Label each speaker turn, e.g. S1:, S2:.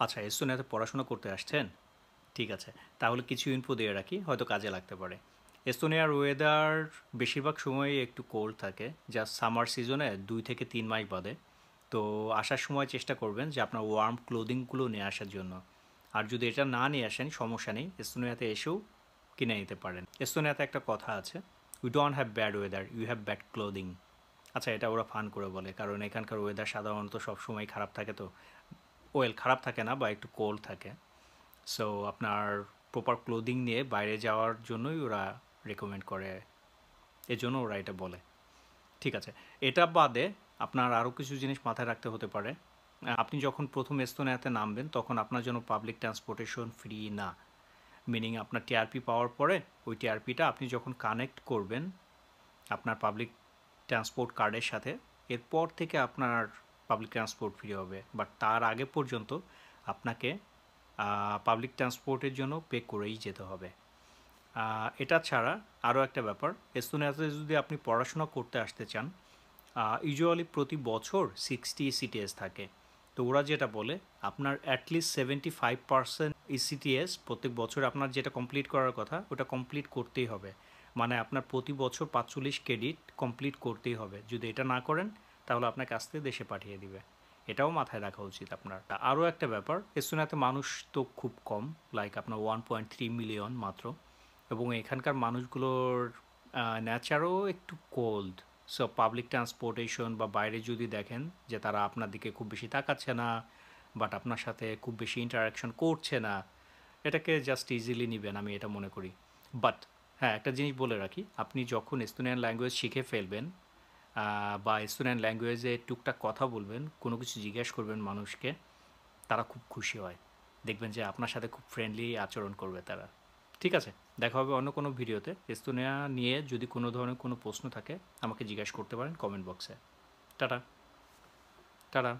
S1: আচ্ছা, এস্তোনিয়াতে পড়াশোনা করতে আসছেন? ঠিক আছে। তাহলে কিছু ইনফো দিয়ে রাখি, হয়তো কাজে লাগতে পারে। এস্তোনিয়ার ওয়েদার বেশিরভাগ সময়ই একটু কোল্ড থাকে, যা সামার সিজনে 2 থেকে 3 মাস বাদে। তো আসার সময় চেষ্টা করবেন যে আপনার ওয়ার্ম ক্লোদিংগুলো নিয়ে আসার জন্য। আর যদি এটা না নিয়ে আসেন সমস্যা নেই, এস্তোনিয়াতে এসেও কিনে নিতে পারেন। এস্তোনিয়াতে একটা কথা আছে, we don't have bad weather, you have bad clothing. আচ্ছা, এটা ওরা ফান করে বলে, কারণ এখানকার ওয়েদার সাধারণত সবসময় খারাপ থাকে। তো ওয়েল, খারাপ থাকে না বা একটু কোল্ড থাকে। সো আপনার প্রপার ক্লোদিং নিয়ে বাইরে যাওয়ার জন্যই ওরা রেকমেন্ড করে, এজন্য ওরা এটা বলে। ঠিক আছে, এটা বাদে আপনার আরও কিছু জিনিস মাথায় রাখতে হতে পারে। আপনি যখন প্রথম এস্তোনিয়াতে নামবেন তখন আপনার জন্য পাবলিক ট্রান্সপোর্টেশন ফ্রি না। মিনিং আপনার টিআরপি পাওয়ার পরে ওই টিআরপিটা আপনি যখন কানেক্ট করবেন আপনার পাবলিক ট্রান্সপোর্ট কার্ডের সাথে, এরপর থেকে আপনার পাবলিক ট্রান্সপোর্ট ফ্রি হবে। বাট তার আগে পর্যন্ত আপনাকে পাবলিক ট্রান্সপোর্টের জন্য পে করেই যেতে হবে। এটা ছাড়া আরও একটা ব্যাপার, এস্তোনিয়াতে যদি আপনি পড়াশোনা করতে আসতে চান, ইউজুয়ালি প্রতি বছর 60 ইসিটিএস থাকে। তো ওরা যেটা বলে আপনার অ্যাটলিস্ট 75% ইসিটিএস প্রত্যেক বছর আপনার যেটা কমপ্লিট করার কথা ওটা কমপ্লিট করতেই হবে। মানে আপনার প্রতি বছর 45 ক্রেডিট কমপ্লিট করতেই হবে। যদি এটা না করেন তাহলে আপনাকে আসতে দেশে পাঠিয়ে দিবে। এটাও মাথায় রাখা উচিত আপনার। আরও একটা ব্যাপার, এস্তোনিয়াতে মানুষ তো খুব কম, লাইক আপনার 1.3 মিলিয়ন মাত্র। এবং এখানকার মানুষগুলোর নেচারও একটু কোল্ড। সো পাবলিক ট্রান্সপোর্টেশন বা বাইরে যদি দেখেন যে তারা আপনার দিকে খুব বেশি তাকাচ্ছে না, বাট আপনার সাথে খুব বেশি ইন্টারাকশন করছে না, এটাকে জাস্ট ইজিলি নেবেন, আমি এটা মনে করি। বাট হ্যাঁ, একটা জিনিস বলে রাখি, আপনি যখন এস্তোনিয়ান ল্যাঙ্গুয়েজ শিখে ফেলবেন বা এস্তোনিয়ান ল্যাঙ্গুয়েজে টুকটাক কথা বলবেন, কোনো কিছু জিজ্ঞেস করবেন মানুষকে, তারা খুব খুশি হয়। দেখবেন যে আপনার সাথে খুব ফ্রেন্ডলি আচরণ করবে তারা। ঠিক আছে, দেখা হবে অন্য কোনো ভিডিওতে। এস্তোনিয়া নিয়ে যদি কোনো ধরনের কোনো প্রশ্ন থাকে আমাকে জিজ্ঞাসা করতে পারেন কমেন্ট বক্সে। টাটা। টাটা।